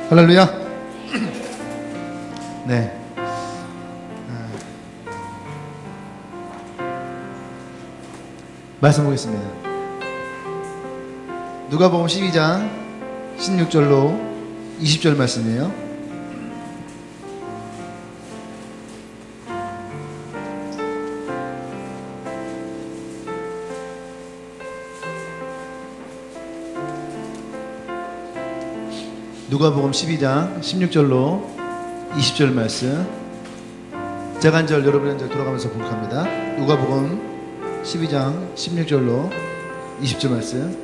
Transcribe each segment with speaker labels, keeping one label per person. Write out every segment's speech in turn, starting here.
Speaker 1: 할렐루야. 네. 말씀 보겠습니다. 누가복음 12장 16절로 20절 말씀이에요. 누가복음 12장 16절로 20절 말씀. 제가 한 절, 여러분이 한 절 돌아가면서 봉독합니다. 누가복음 12장 16절로 20절 말씀.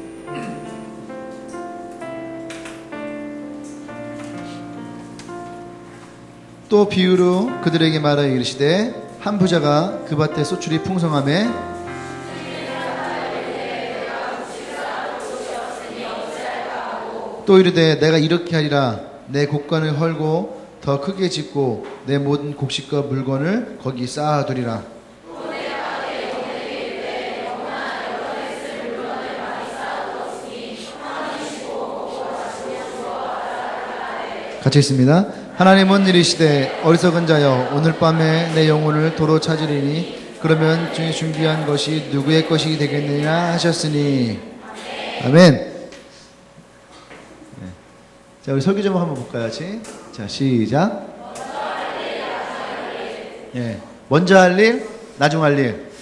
Speaker 1: 또 비유로 그들에게 말하여 이르시되 한 부자가 그 밭에 소출이 풍성하매 또 이르되 내가 이렇게 하리라. 내 곡간을 헐고 더 크게 짓고 내 모든 곡식과 물건을 거기 쌓아두리라. 같이 있습니다. 하나님은 이르시되 어리석은 자여 오늘 밤에 내 영혼을 도로 찾으리니 그러면 중에 준비한 것이 누구의 것이 되겠느냐 하셨으니. 아멘. 자, 우리 설교 좀 한번 볼까요? 같이. 자, 시작. 예, 먼저 할 일, 나중 할 일.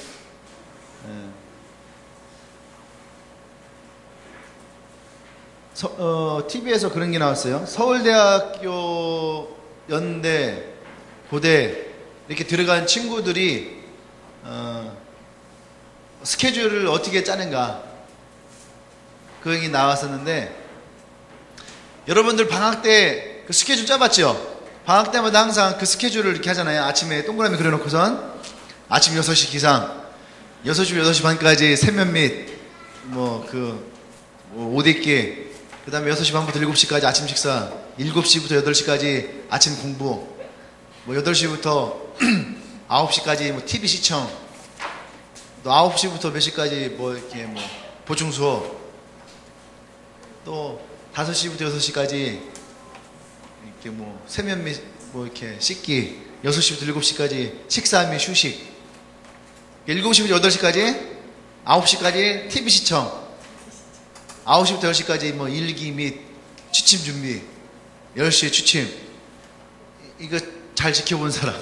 Speaker 1: TV에서 그런 게 나왔어요. 서울대학교, 연대, 고대 이렇게 들어간 친구들이 스케줄을 어떻게 짜는가 그 얘기 나왔었는데, 여러분들 방학 때 그 스케줄 짜봤죠? 방학 때마다 항상 그 스케줄을 이렇게 하잖아요. 아침에 동그라미 그려놓고선 아침 6시 기상, 6시, 6시 반까지 세면 및 옷 입기, 그 다음에 6시 반부터 7시까지 아침 식사, 7시부터 8시까지 아침 공부, 8시부터 9시까지 TV 시청, 또 9시부터 몇 시까지 이렇게 보충 수업, 또 5시부터 6시까지 이렇게 세면 및 이렇게 씻기, 6시부터 7시까지 식사 및 휴식, 7시부터 8시까지, 9시까지 TV 시청, 9시부터 10시까지 일기 및 취침 준비, 10시에 취침. 이거 잘 지켜본 사람.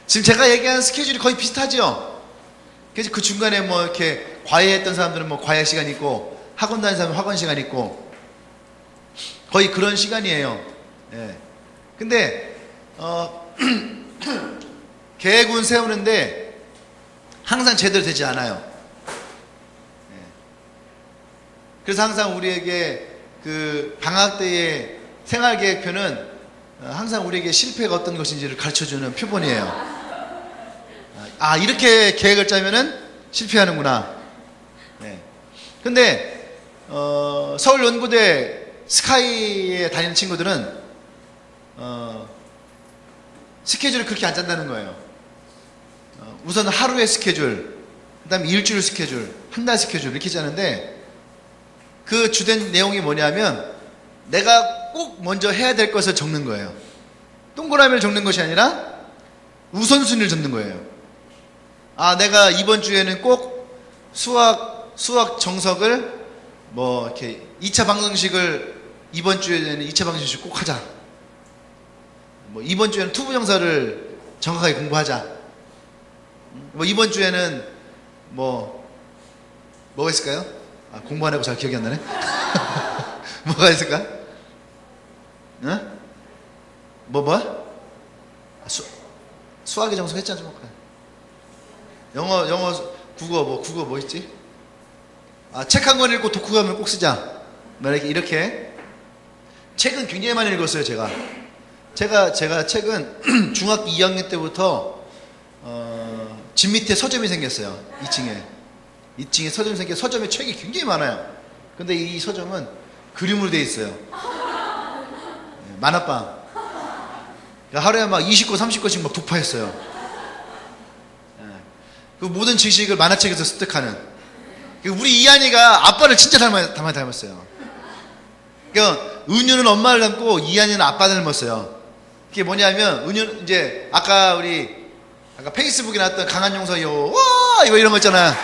Speaker 1: 지금 제가 얘기한 스케줄이 거의 비슷하죠? 그래서 그 중간에 이렇게 과외했던 사람들은 과외 시간 있고, 학원 다니는 사람은 학원 시간 있고, 거의 그런 시간이에요. 예. 근데, 계획은 세우는데 항상 제대로 되지 않아요. 예. 그래서 항상 우리에게 그 방학 때의 생활계획표는 항상 우리에게 실패가 어떤 것인지를 가르쳐주는 표본이에요. 아, 이렇게 계획을 짜면은 실패하는구나. 네. 근데 서울 연구대 스카이에 다니는 친구들은 스케줄을 그렇게 안 짠다는 거예요. 우선 하루의 스케줄, 그 다음에 일주일 스케줄, 한 달 스케줄 이렇게 짜는데, 그 주된 내용이 뭐냐면 내가 꼭 먼저 해야 될 것을 적는 거예요. 동그라미를 적는 것이 아니라 우선순위를 적는 거예요. 아, 내가 이번 주에는 꼭 수학 정석을 이렇게 2차 방정식을 이번 주에는 2차 방정식 꼭 하자. 이번 주에는 투부정사를 정확하게 공부하자. 이번 주에는 뭐가 있을까요? 아, 공부 안 하고 잘 기억이 안 나네. 뭐가 있을까? 응? 수학의 정석 했잖아. 영어, 국어 뭐 있지? 아, 책 한 권 읽고 독후감을 꼭 쓰자. 이렇게. 책은 굉장히 많이 읽었어요, 제가. 제가 책은 중학교 2학년 때부터, 집 밑에 서점이 생겼어요. 2층에 서점이 생겨, 서점에 책이 굉장히 많아요. 근데 이 서점은 그림으로 되어 있어요. 만화방. 하루에 20권, 30권씩 독파했어요. 그 모든 지식을 만화책에서 습득하는. 우리 이한이가 아빠를 진짜 닮았어요. 그러니까 은유는 엄마를 닮고 이한이는 아빠를 닮았어요. 그게 뭐냐면 은유 이제 아까 페이스북에 나왔던 강한 용서요 와 이거 이런 거 있잖아.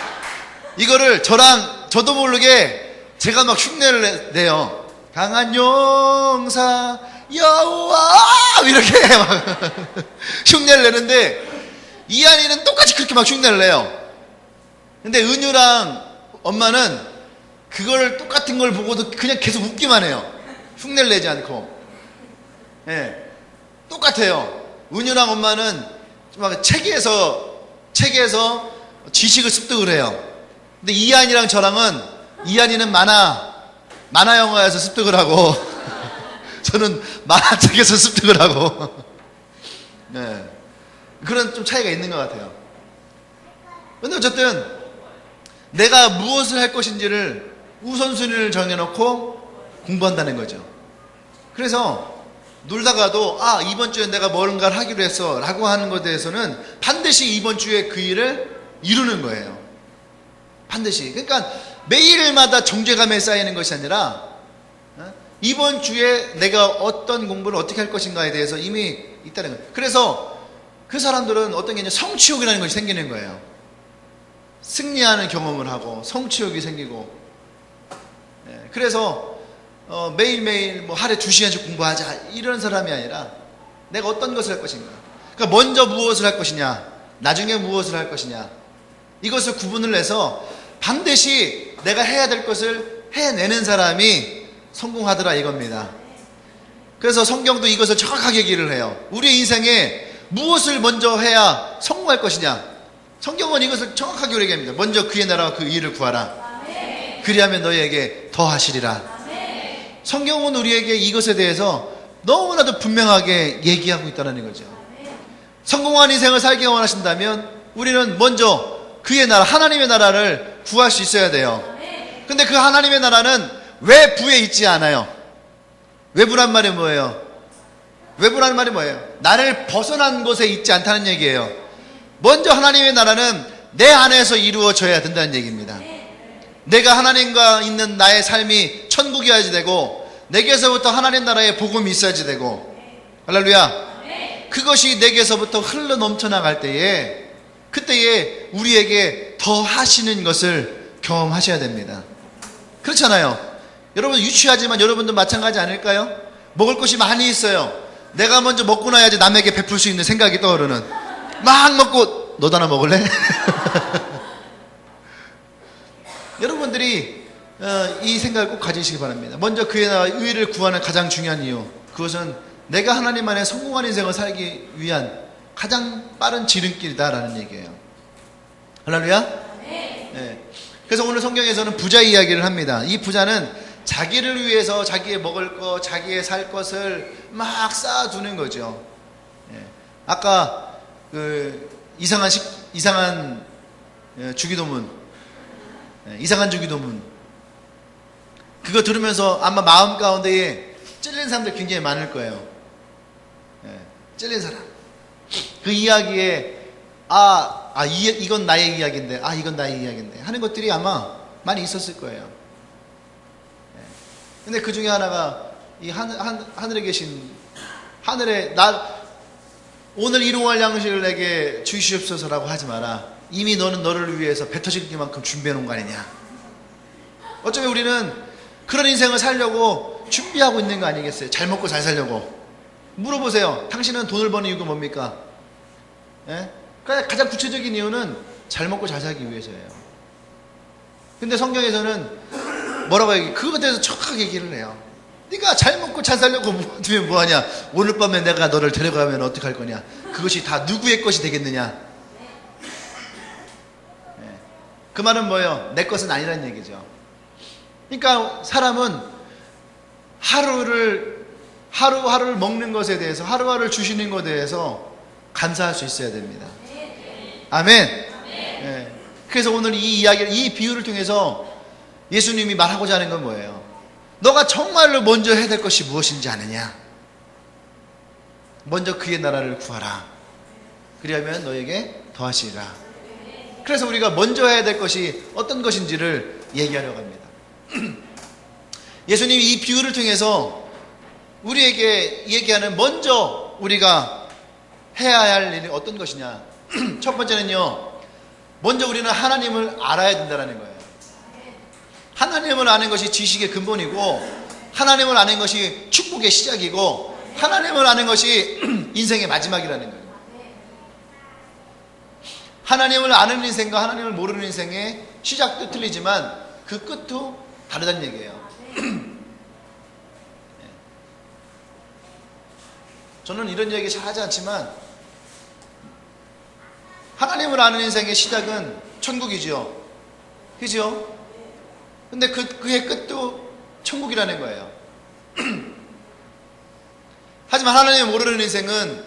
Speaker 1: 이거를 저도 모르게 제가 막 흉내를 내요. 강한 용사 여호와 이렇게 막 흉내를 내는데 이한이는 똑같이 그렇게 막 흉내를 내요. 근데 은유랑 엄마는 그걸 똑같은 걸 보고도 그냥 계속 웃기만 해요. 흉내를 내지 않고. 예. 똑같아요. 은유랑 엄마는 막 책에서 지식을 습득을 해요. 근데 이한이랑 저랑은 이한이는 만화 영화에서 습득을 하고 저는 만화책에서 습득을 하고 네. 그런 좀 차이가 있는 것 같아요. 근데 어쨌든 내가 무엇을 할 것인지를 우선순위를 정해놓고 공부한다는 거죠. 그래서 놀다가도 이번 주에 내가 뭔가를 하기로 했어 라고 하는 것에 대해서는 반드시 이번 주에 그 일을 이루는 거예요. 반드시. 그러니까 매일마다 정죄감에 쌓이는 것이 아니라 이번 주에 내가 어떤 공부를 어떻게 할 것인가에 대해서 이미 있다는 거예요. 그래서 그 사람들은 어떤 게 성취욕이라는 것이 생기는 거예요. 승리하는 경험을 하고 성취욕이 생기고. 그래서 매일매일 하루에 2시간씩 공부하자 이런 사람이 아니라 내가 어떤 것을 할 것인가. 그러니까 먼저 무엇을 할 것이냐, 나중에 무엇을 할 것이냐, 이것을 구분을 해서 반드시 내가 해야 될 것을 해내는 사람이 성공하더라 이겁니다. 그래서 성경도 이것을 정확하게 얘기를 해요. 우리의 인생에 무엇을 먼저 해야 성공할 것이냐, 성경은 이것을 정확하게 얘기합니다. 먼저 그의 나라와 그 일을 구하라. 그리하면 너희에게 더하시리라. 성경은 우리에게 이것에 대해서 너무나도 분명하게 얘기하고 있다는 거죠. 성공한 인생을 살기 원하신다면 우리는 먼저 그의 나라, 하나님의 나라를 구할 수 있어야 돼요. 근데 그 하나님의 나라는 외부에 있지 않아요. 외부란 말이 뭐예요? 외부란 말이 뭐예요? 나를 벗어난 곳에 있지 않다는 얘기예요. 먼저 하나님의 나라는 내 안에서 이루어져야 된다는 얘기입니다. 내가 하나님과 있는 나의 삶이 천국이어야지 되고, 내게서부터 하나님 나라의 복음이 있어야지 되고, 할렐루야. 그것이 내게서부터 흘러 넘쳐나갈 때에, 그때에 우리에게 더 하시는 것을 경험하셔야 됩니다. 그렇잖아요. 여러분 유치하지만 여러분도 마찬가지 아닐까요? 먹을 것이 많이 있어요. 내가 먼저 먹고 나야지 남에게 베풀 수 있는 생각이 떠오르는. 막 먹고 너도 하나 먹을래? 여러분들이 이 생각을 꼭 가지시기 바랍니다. 먼저 그의 나라 의를 구하는 가장 중요한 이유, 그것은 내가 하나님 안에 성공한 인생을 살기 위한 가장 빠른 지름길이다라는 얘기예요. 할렐루야? 네. 그래서 오늘 성경에서는 부자 이야기를 합니다. 이 부자는 자기를 위해서 자기의 먹을 것, 자기의 살 것을 막 쌓아두는 거죠. 네. 아까 이상한 주기도문, 이상한 주기도문, 그거 들으면서 아마 마음 가운데에 찔린 사람들 굉장히 많을 거예요. 찔린 사람. 그 이야기에 이건 나의 이야기인데, 이건 나의 이야기인데 하는 것들이 아마 많이 있었을 거예요. 근데 그 중에 하나가 이 하늘에 계신, 하늘에 오늘 일용할 양식을 내게 주시옵소서라고 하지 마라. 이미 너는 너를 위해서 뱉어질 만큼 준비해 놓은 거 아니냐. 어쩌면 우리는 그런 인생을 살려고 준비하고 있는 거 아니겠어요? 잘 먹고 잘 살려고. 물어보세요. 당신은 돈을 버는 이유가 뭡니까? 가장 구체적인 이유는 잘 먹고 잘 살기 위해서예요. 근데 성경에서는 뭐라고 얘기해요? 그것에 대해서 정확하게 얘기를 해요. 네가 잘 먹고 잘 살려고 두면 뭐하냐? 오늘 밤에 내가 너를 데려가면 어떡할 거냐? 그것이 다 누구의 것이 되겠느냐? 그 말은 뭐예요? 내 것은 아니라는 얘기죠. 그러니까 사람은 하루하루를 먹는 것에 대해서, 하루하루를 주시는 것에 대해서 감사할 수 있어야 됩니다. 아멘. 네. 그래서 오늘 이 비유를 통해서 예수님이 말하고자 하는 건 뭐예요? 너가 정말로 먼저 해야 될 것이 무엇인지 아느냐? 먼저 그의 나라를 구하라. 그리하면 너에게 더하시리라. 그래서 우리가 먼저 해야 될 것이 어떤 것인지를 얘기하려고 합니다. 예수님이 이 비유를 통해서 우리에게 얘기하는 먼저 우리가 해야 할 일이 어떤 것이냐. 첫 번째는요, 먼저 우리는 하나님을 알아야 된다는 거예요. 하나님을 아는 것이 지식의 근본이고, 하나님을 아는 것이 축복의 시작이고, 하나님을 아는 것이 인생의 마지막이라는 거예요. 하나님을 아는 인생과 하나님을 모르는 인생의 시작도 틀리지만 그 끝도 다르다는 얘기예요. 저는 이런 얘기 잘 하지 않지만 하나님을 아는 인생의 시작은 천국이죠. 그죠? 근데 그의 끝도 천국이라는 거예요. 하지만 하나님을 모르는 인생은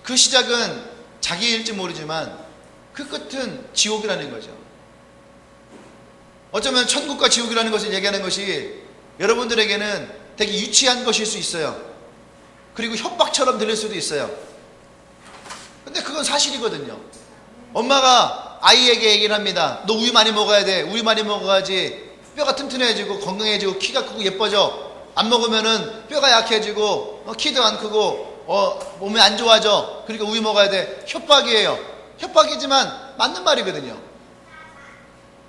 Speaker 1: 그 시작은 자기일지 모르지만 그 끝은 지옥이라는 거죠. 어쩌면 천국과 지옥이라는 것을 얘기하는 것이 여러분들에게는 되게 유치한 것일 수 있어요. 그리고 협박처럼 들릴 수도 있어요. 근데 그건 사실이거든요. 엄마가 아이에게 얘기를 합니다. 너 우유 많이 먹어야 돼. 우유 많이 먹어야지 뼈가 튼튼해지고 건강해지고 키가 크고 예뻐져. 안 먹으면은 뼈가 약해지고 키도 안 크고 몸이 안 좋아져. 그러니까 우유 먹어야 돼. 협박이에요. 협박이지만 맞는 말이거든요.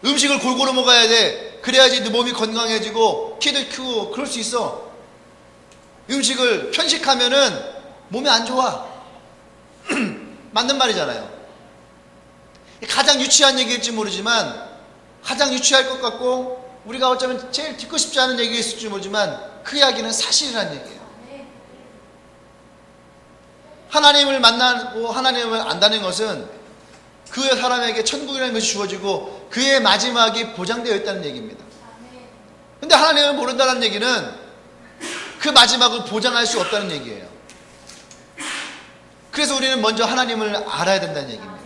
Speaker 1: 음식을 골고루 먹어야 돼. 그래야지 네 몸이 건강해지고 키도 크고 그럴 수 있어. 음식을 편식하면은 몸이 안 좋아. 맞는 말이잖아요. 가장 유치한 얘기일지 모르지만, 가장 유치할 것 같고 우리가 어쩌면 제일 듣고 싶지 않은 얘기일지 모르지만 그 이야기는 사실이라는 얘기예요. 하나님을 만나고 하나님을 안다는 것은 그 사람에게 천국이라는 것이 주어지고 그의 마지막이 보장되어 있다는 얘기입니다. 근데 하나님을 모른다는 얘기는 그 마지막을 보장할 수 없다는 얘기예요. 그래서 우리는 먼저 하나님을 알아야 된다는 얘기입니다.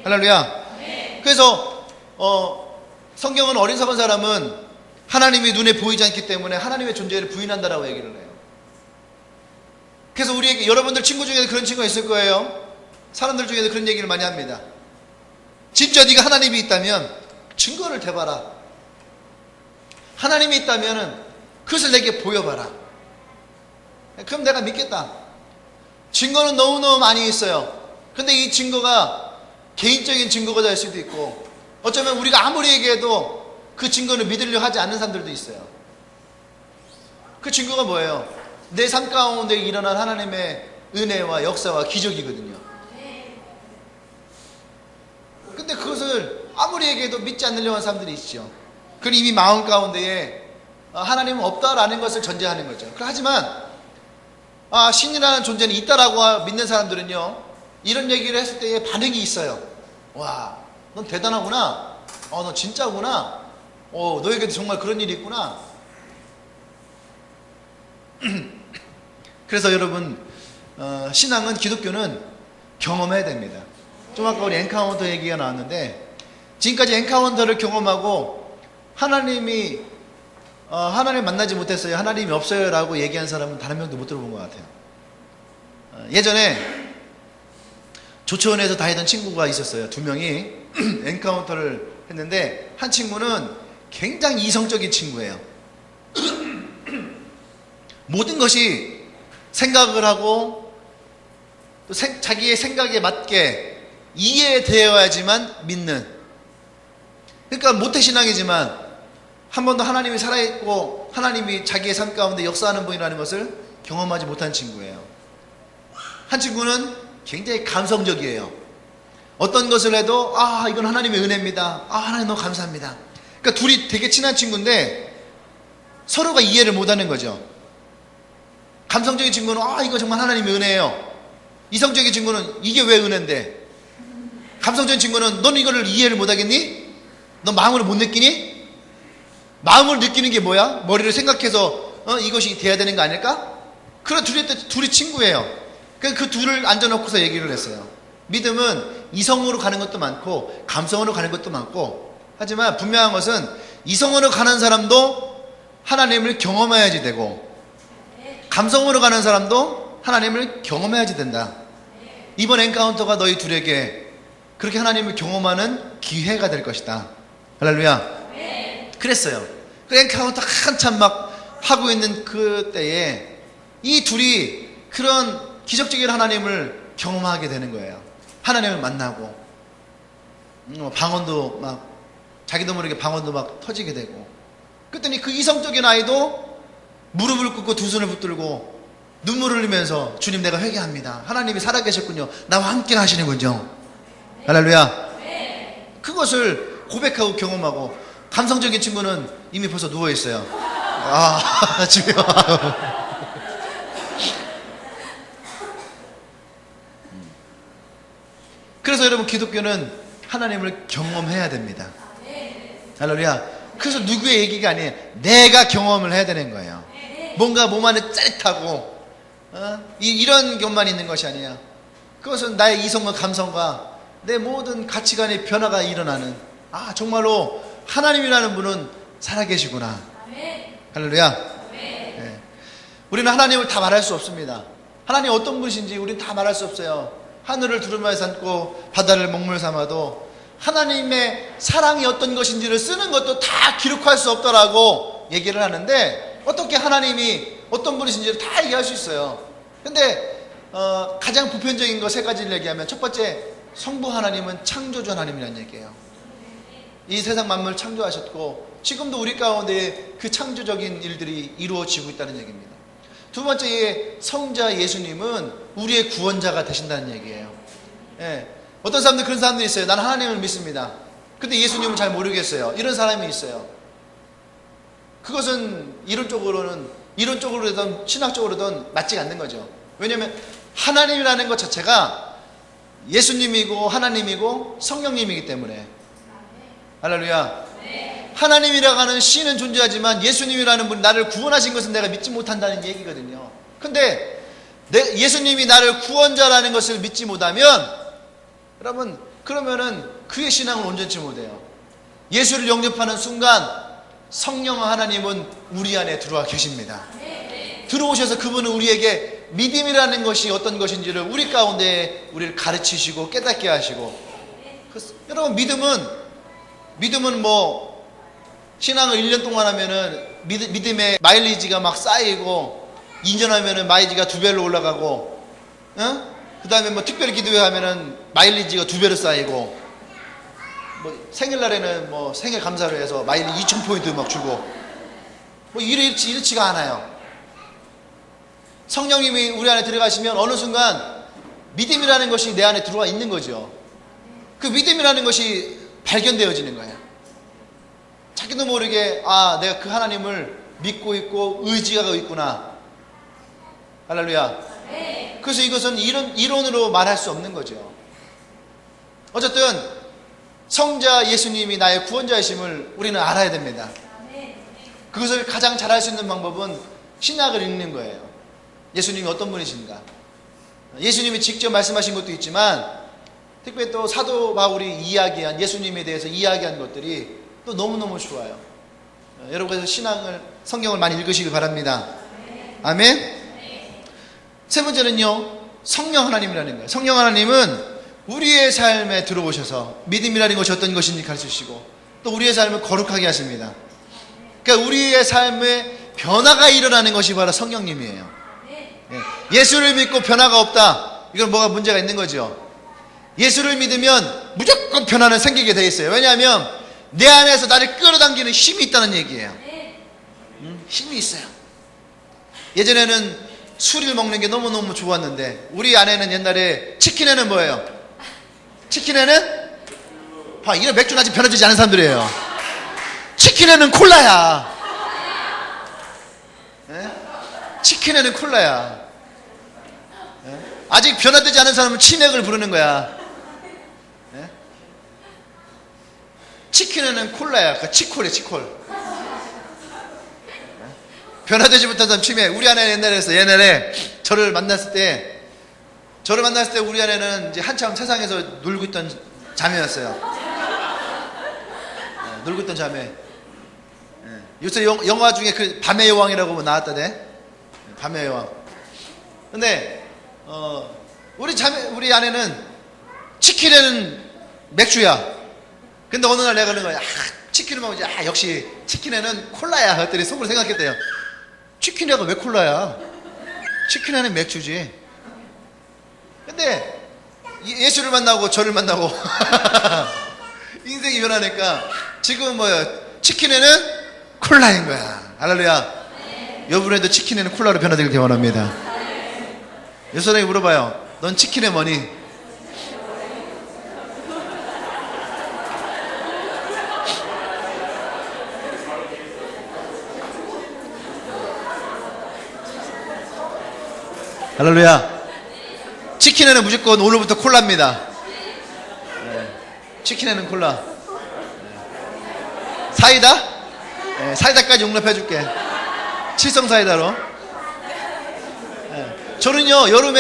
Speaker 1: 할렐루야. 그래서 성경은 어리석은 사람은 하나님이 눈에 보이지 않기 때문에 하나님의 존재를 부인한다라고 얘기를 해요. 그래서 우리에게, 여러분들 친구 중에 그런 친구가 있을 거예요. 사람들 중에도 그런 얘기를 많이 합니다. 진짜 네가 하나님이 있다면 증거를 대봐라. 하나님이 있다면 그것을 내게 보여봐라. 그럼 내가 믿겠다. 증거는 너무너무 많이 있어요. 근데 이 증거가 개인적인 증거가 될 수도 있고, 어쩌면 우리가 아무리 얘기해도 그 증거를 믿으려 하지 않는 사람들도 있어요. 그 증거가 뭐예요? 내 삶 가운데 일어난 하나님의 은혜와 역사와 기적이거든요. 근데 그것을 아무리 얘기해도 믿지 않으려고 하는 사람들이 있죠. 그건 이미 마음 가운데에 하나님은 없다라는 것을 전제하는 거죠. 하지만 신이라는 존재는 있다라고 믿는 사람들은요, 이런 얘기를 했을 때의 반응이 있어요. 와, 넌 대단하구나. 너 진짜구나. 너에게도 정말 그런 일이 있구나. 그래서 여러분, 신앙은, 기독교는 경험해야 됩니다. 좀 아까 우리 엔카운터 얘기가 나왔는데, 지금까지 엔카운터를 경험하고 하나님 만나지 못했어요, 하나님이 없어요 라고 얘기한 사람은 단 한 명도 못 들어본 것 같아요. 예전에 조치원에서 다니던 친구가 있었어요. 두 명이 엔카운터를 했는데, 한 친구는 굉장히 이성적인 친구예요. 모든 것이 생각을 하고 또 자기의 생각에 맞게 이해되어야지만 믿는, 그러니까 모태신앙이지만 한 번도 하나님이 살아있고 하나님이 자기의 삶 가운데 역사하는 분이라는 것을 경험하지 못한 친구예요. 한 친구는 굉장히 감성적이에요. 어떤 것을 해도 이건 하나님의 은혜입니다. 하나님 너무 감사합니다. 그러니까 둘이 되게 친한 친구인데 서로가 이해를 못하는 거죠. 감성적인 친구는 이거 정말 하나님의 은혜예요. 이성적인 친구는 이게 왜 은혜인데. 감성적인 친구는 넌 이거를 이해를 못하겠니? 넌 마음으로 못 느끼니? 마음을 느끼는 게 뭐야? 머리를 생각해서 이것이 돼야 되는 거 아닐까? 그런 둘이 친구예요. 그 둘을 앉아놓고서 얘기를 했어요. 믿음은 이성으로 가는 것도 많고 감성으로 가는 것도 많고, 하지만 분명한 것은 이성으로 가는 사람도 하나님을 경험해야지 되고, 감성으로 가는 사람도 하나님을 경험해야지 된다. 이번 엔카운터가 너희 둘에게 그렇게 하나님을 경험하는 기회가 될 것이다. 할렐루야. 그랬어요. 그 엔카운터 한참 막 하고 있는 그 때에 이 둘이 그런 기적적인 하나님을 경험하게 되는 거예요. 하나님을 만나고 방언도 막 자기도 모르게 방언도 막 터지게 되고, 그랬더니 그 이성적인 아이도 무릎을 꿇고 두 손을 붙들고 눈물을 흘리면서 주님 내가 회개합니다. 하나님이 살아계셨군요. 나와 함께 하시는군요. 할렐루야. 그것을 고백하고 경험하고, 감성적인 친구는 이미 벌써 누워있어요. 집에 그래서 여러분, 기독교는 하나님을 경험해야 됩니다. 할렐루야. 그래서 누구의 얘기가 아니에요. 내가 경험을 해야 되는 거예요. 뭔가 몸 안에 짜릿하고 이런 것만 있는 것이 아니야. 그것은 나의 이성과 감성과 내 모든 가치관의 변화가 일어나는, 정말로 하나님이라는 분은 살아계시구나. 할렐루야. 네. 우리는 하나님을 다 말할 수 없습니다. 하나님 어떤 분이신지 우리는 다 말할 수 없어요. 하늘을 두루마리 삼고 바다를 먹물 삼아도 하나님의 사랑이 어떤 것인지를 쓰는 것도 다 기록할 수 없더라고 얘기를 하는데, 어떻게 하나님이 어떤 분이신지를 다 얘기할 수 있어요. 근데 가장 보편적인 거 세 가지를 얘기하면, 첫 번째, 성부 하나님은 창조주 하나님이라는 얘기예요. 이 세상 만물을 창조하셨고 지금도 우리 가운데 그 창조적인 일들이 이루어지고 있다는 얘기입니다. 두 번째, 성자 예수님은 우리의 구원자가 되신다는 얘기예요. 어떤 사람들, 그런 사람들이 있어요. 나는 하나님을 믿습니다. 근데 예수님은 잘 모르겠어요. 이런 사람이 있어요. 그것은 이론적으로든 신학적으로든 맞지 않는 거죠. 왜냐하면 하나님이라는 것 자체가 예수님이고 하나님이고 성령님이기 때문에. 할렐루야. 하나님이라고 하는 신은 존재하지만 예수님이라는 분이 나를 구원하신 것은 내가 믿지 못한다는 얘기거든요. 근데 예수님이 나를 구원자라는 것을 믿지 못하면, 여러분, 그러면은 그의 신앙을 온전치 못해요. 예수를 영접하는 순간 성령 하나님은 우리 안에 들어와 계십니다. 들어오셔서 그분은 우리에게 믿음이라는 것이 어떤 것인지를 우리 가운데 우리를 가르치시고 깨닫게 하시고. 여러분, 믿음은 뭐 신앙을 1년 동안 하면은 믿음의 마일리지가 막 쌓이고, 2년 하면은 마일리지가 2배로 올라가고, 그 다음에 뭐 특별 기도회 하면은 마일리지가 2배로 쌓이고, 뭐 생일날에는 뭐 생일 감사로 해서 마일리지 2000포인트 막 주고, 뭐 이렇지가 않아요. 성령님이 우리 안에 들어가시면 어느 순간 믿음이라는 것이 내 안에 들어와 있는 거죠. 그 믿음이라는 것이 발견되어지는 거예요. 자기도 모르게 내가 그 하나님을 믿고 있고 의지하고 있구나. 할렐루야. 그래서 이것은 이론으로 말할 수 없는 거죠. 어쨌든 성자 예수님이 나의 구원자이심을 우리는 알아야 됩니다. 그것을 가장 잘할 수 있는 방법은 신학을 읽는 거예요. 예수님이 어떤 분이신가. 예수님이 직접 말씀하신 것도 있지만, 특별히 또 사도 바울이 이야기한, 예수님에 대해서 이야기한 것들이 또 너무너무 좋아요. 여러분께서 성경을 많이 읽으시길 바랍니다. 아멘. 세 번째는요, 성령 하나님이라는 거예요. 성령 하나님은 우리의 삶에 들어오셔서 믿음이라는 것이 어떤 것인지 가르치시고, 또 우리의 삶을 거룩하게 하십니다. 그러니까 우리의 삶에 변화가 일어나는 것이 바로 성령님이에요. 예수를 믿고 변화가 없다, 이건 뭐가 문제가 있는 거죠. 예수를 믿으면 무조건 변화는 생기게 돼 있어요. 왜냐하면 내 안에서 나를 끌어당기는 힘이 있다는 얘기예요. 힘이 있어요. 예전에는 술을 먹는 게 너무너무 좋았는데, 우리 아내는 옛날에 치킨에는 뭐예요? 치킨에는 이런 맥주는 아직 변화되지 않은 사람들이에요. 치킨에는 콜라야. 치킨에는 콜라야. 아직 변화되지 않은 사람은 치맥을 부르는 거야. 치킨에는 콜라야. 그러니까 치콜이야, 치콜. 변화되지 못한 사람 치맥. 우리 아내는 옛날에 저를 만났을 때 우리 아내는 이제 한참 세상에서 놀고 있던 자매였어요. 놀고 있던 자매. 요새 영화 중에 그 밤의 여왕이라고 나왔다네. 밤의 여왕. 근데 우리 아내는 치킨에는 맥주야. 근데 어느 날 내가 그러는 거야. 치킨을 먹으면 역시 치킨에는 콜라야 그랬더니 속으로 생각했대요. 치킨에가 왜 콜라야? 치킨에는 맥주지. 근데 예수를 만나고 저를 만나고 인생이 변하니까 지금 치킨에는 콜라인 거야. 할렐루야. 여러분에도 치킨에는 콜라로 변화되길 원합니다. 여러분에게 물어봐요. 넌 치킨에 뭐니? 할렐루야. 치킨에는 무조건 오늘부터 콜라입니다. 치킨에는 콜라. 사이다? 사이다까지 용납해 줄게. 칠성 사이다로. 저는요, 여러분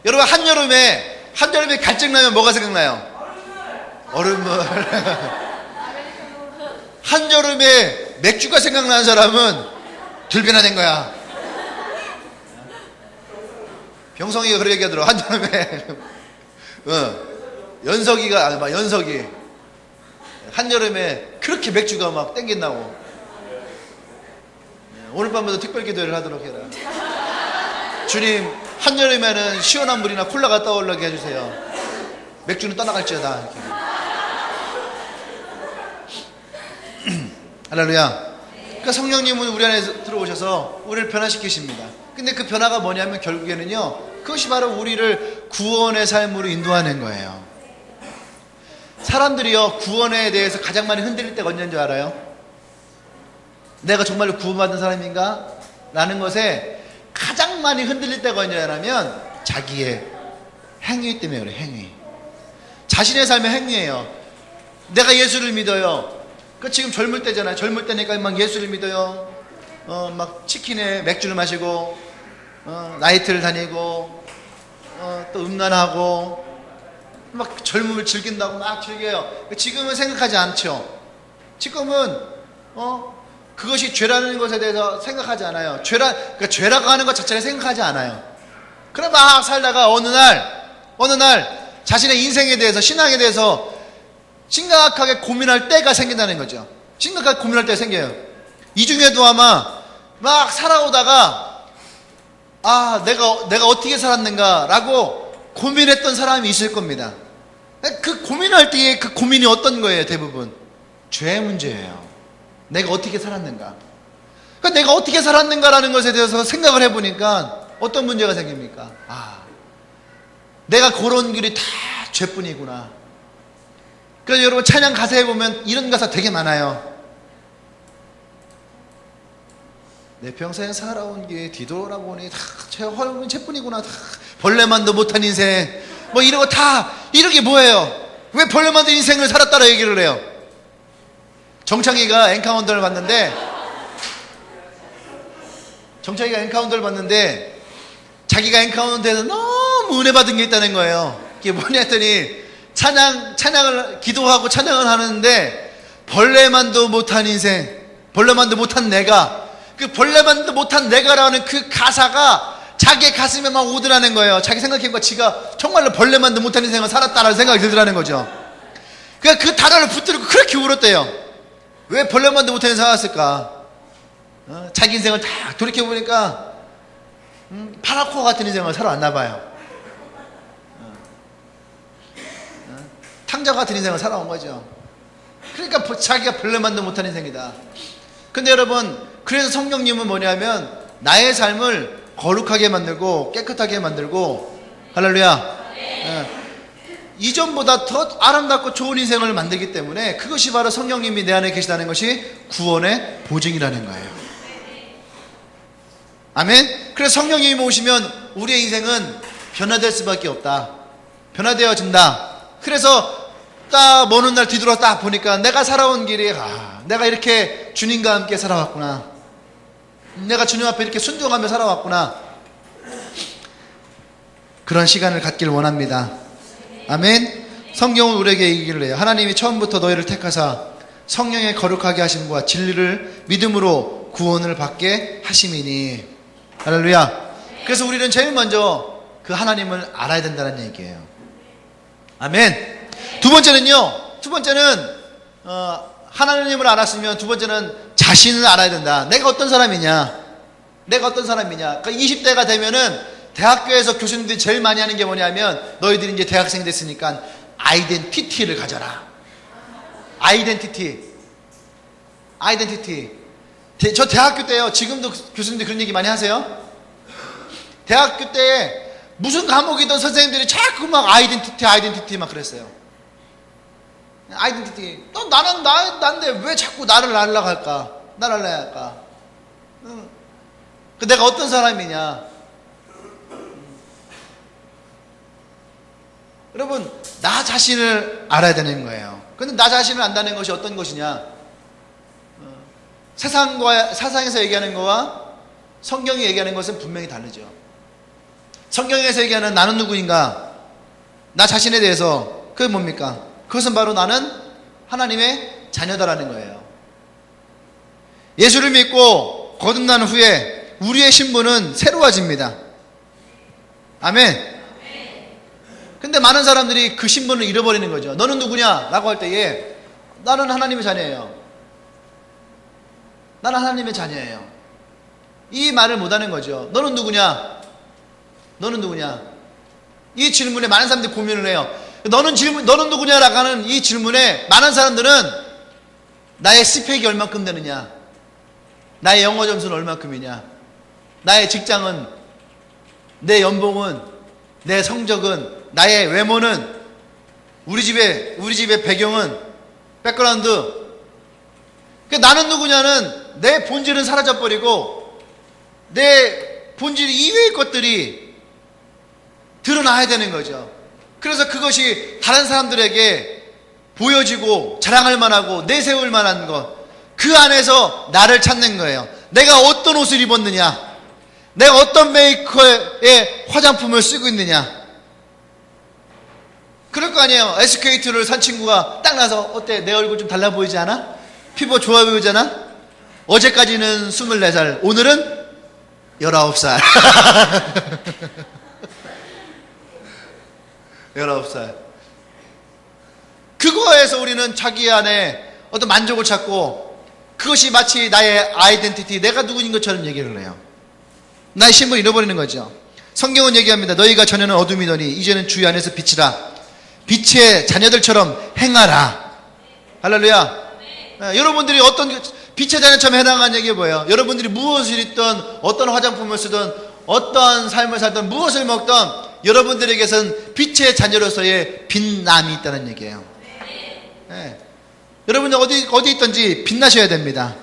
Speaker 1: 한여름에 갈증나면 뭐가 생각나요? 얼음물. 한여름에 맥주가 생각나는 사람은 들변화된 거야. 병성이가 그렇게 얘기하더라고. 한여름에 연석이 한여름에 그렇게 맥주가 막 땡긴다고. 오늘 밤에도 특별 기도를 하도록 해라. 주님, 한여름에는 시원한 물이나 콜라가 떠오르게 해주세요. 맥주는 떠나갈지어다. 할렐루야. 그러니까 성령님은 우리 안에 들어오셔서 우리를 변화시키십니다. 근데 그 변화가 뭐냐면 결국에는요, 그것이 바로 우리를 구원의 삶으로 인도하는 거예요. 사람들이요, 구원에 대해서 가장 많이 흔들릴 때가 언제인 줄 알아요? 내가 정말로 구원받은 사람인가? 라는 것에 가장 많이 흔들릴 때가 언제냐면 자기의 행위 때문에 그래. 행위. 자신의 삶의 행위예요. 내가 예수를 믿어요. 지금 젊을 때잖아요. 젊을 때니까 막 예수를 믿어요. 막 치킨에 맥주를 마시고, 나이트를 다니고, 또 음란하고, 막 젊음을 즐긴다고 막 즐겨요. 지금은 생각하지 않죠. 지금은 그것이 죄라는 것에 대해서 생각하지 않아요. 죄라고 하는 것 자체를 생각하지 않아요. 그럼 막 살다가 어느 날 자신의 인생에 대해서, 신앙에 대해서 심각하게 고민할 때가 생긴다는 거죠. 심각하게 고민할 때가 생겨요. 이 중에도 아마 막 살아오다가 내가 어떻게 살았는가라고 고민했던 사람이 있을 겁니다. 그 고민할 때의 그 고민이 어떤 거예요? 대부분 죄의 문제예요. 내가 어떻게 살았는가. 그러니까 내가 어떻게 살았는가라는 것에 대해서 생각을 해보니까 어떤 문제가 생깁니까? 내가 걸어온 길이 다 죄뿐이구나. 그래서 여러분 찬양 가사에 보면 이런 가사 되게 많아요. 내 평생 살아온 게 뒤돌아보니 다 헐은 죄뿐이구나. 다 벌레만도 못한 인생. 뭐 이런 거 다 이런 게 뭐예요? 왜 벌레만도 인생을 살았다라 얘기를 해요? 정창이가 엔카운터를 봤는데 자기가 엔카운터에서 너무 은혜 받은 게 있다는 거예요. 그게 뭐냐 했더니 찬양을 기도하고 찬양을 하는데 벌레만도 못한 인생, 벌레만도 못한 내가, 그 벌레만도 못한 내가라는 그 가사가 자기의 가슴에 막 오더라는 거예요. 자기 생각해보니까 지가 정말로 벌레만도 못한 인생을 살았다라는 생각이 들더라는 거죠. 그러니까 그 단어를 붙들고 그렇게 울었대요. 왜 벌레만도 못한 인생을 살았을까? 자기 인생을 다 돌이켜보니까 파라코 같은 인생을 살아왔나 봐요. 탕자 같은 인생을 살아온 거죠. 그러니까 자기가 벌레만도 못한 인생이다. 근데 여러분, 그래서 성령님은 뭐냐면 나의 삶을 거룩하게 만들고 깨끗하게 만들고, 할렐루야, 이전보다 더 아름답고 좋은 인생을 만들기 때문에 그것이 바로 성령님이 내 안에 계시다는 것이 구원의 보증이라는 거예요. 아멘. 그래서 성령님이 오시면 우리의 인생은 변화될 수밖에 없다. 변화되어진다. 그래서 딱 먼 날 뒤돌아 딱 보니까 내가 살아온 길이 내가 이렇게 주님과 함께 살아왔구나. 내가 주님 앞에 이렇게 순종하며 살아왔구나. 그런 시간을 갖길 원합니다. 아멘. 성경은 우리에게 얘기를 해요. 하나님이 처음부터 너희를 택하사 성령의 거룩하게 하심과 진리를 믿음으로 구원을 받게 하심이니. 할렐루야. 그래서 우리는 제일 먼저 그 하나님을 알아야 된다는 얘기예요. 아멘. 두 번째는 하나님을 알았으면 두 번째는 자신을 알아야 된다. 내가 어떤 사람이냐? 내가 어떤 사람이냐? 그러니까 20대가 되면은 대학교에서 교수님들이 제일 많이 하는 게 뭐냐면 너희들이 이제 대학생 됐으니까 아이덴티티를 가져라. 아이덴티티. 저 대학교 때요. 지금도 교수님들 그런 얘기 많이 하세요. 대학교 때 무슨 과목이든 선생님들이 자꾸 막 아이덴티티 막 그랬어요. 아이덴티티. 또 나는 난데 왜 자꾸 나를 알려고 할까? 나를 알려야 할까? 내가 어떤 사람이냐? 여러분, 나 자신을 알아야 되는 거예요. 근데 나 자신을 안다는 것이 어떤 것이냐? 세상에서 얘기하는 거와 성경이 얘기하는 것은 분명히 다르죠. 성경에서 얘기하는 나는 누구인가? 나 자신에 대해서 그게 뭡니까? 그것은 바로 나는 하나님의 자녀다라는 거예요. 예수를 믿고 거듭난 후에 우리의 신분은 새로워집니다. 아멘. 근데 많은 사람들이 그 신분을 잃어버리는 거죠. 너는 누구냐? 라고 할 때에 나는 하나님의 자녀예요. 나는 하나님의 자녀예요. 이 말을 못하는 거죠. 너는 누구냐? 너는 누구냐? 이 질문에 많은 사람들이 고민을 해요. 너는 누구냐라고 하는 이 질문에 많은 사람들은 나의 스펙이 얼마큼 되느냐? 나의 영어 점수는 얼마큼이냐? 나의 직장은, 내 연봉은, 내 성적은, 나의 외모는, 우리 집의 배경은, 백그라운드. 나는 누구냐는 내 본질은 사라져버리고 내 본질 이외의 것들이 드러나야 되는 거죠. 그래서 그것이 다른 사람들에게 보여지고 자랑할 만하고 내세울 만한 것, 그 안에서 나를 찾는 거예요. 내가 어떤 옷을 입었느냐, 내가 어떤 메이커의 화장품을 쓰고 있느냐. 그럴 거 아니에요. SK2를 산 친구가 딱 나서 어때? 내 얼굴 좀 달라 보이지 않아? 피부 좋아 보이잖아? 어제까지는 24살, 오늘은 19살. 19살. 그거에서 우리는 자기 안에 어떤 만족을 찾고 그것이 마치 나의 아이덴티티, 내가 누구인 것처럼 얘기를 해요. 나의 신분을 잃어버리는 거죠. 성경은 얘기합니다. 너희가 전에는 어둠이더니 이제는 주의 안에서 빛이라. 빛의 자녀들처럼 행하라. 할렐루야. 네, 여러분들이 어떤 빛의 자녀처럼 해나가는 얘기가 뭐예요? 여러분들이 무엇을 입든 어떤 화장품을 쓰든 어떤 삶을 살든 무엇을 먹든 여러분들에게선 빛의 자녀로서의 빛남이 있다는 얘기예요. 네. 여러분들 어디 있든지 빛나셔야 됩니다.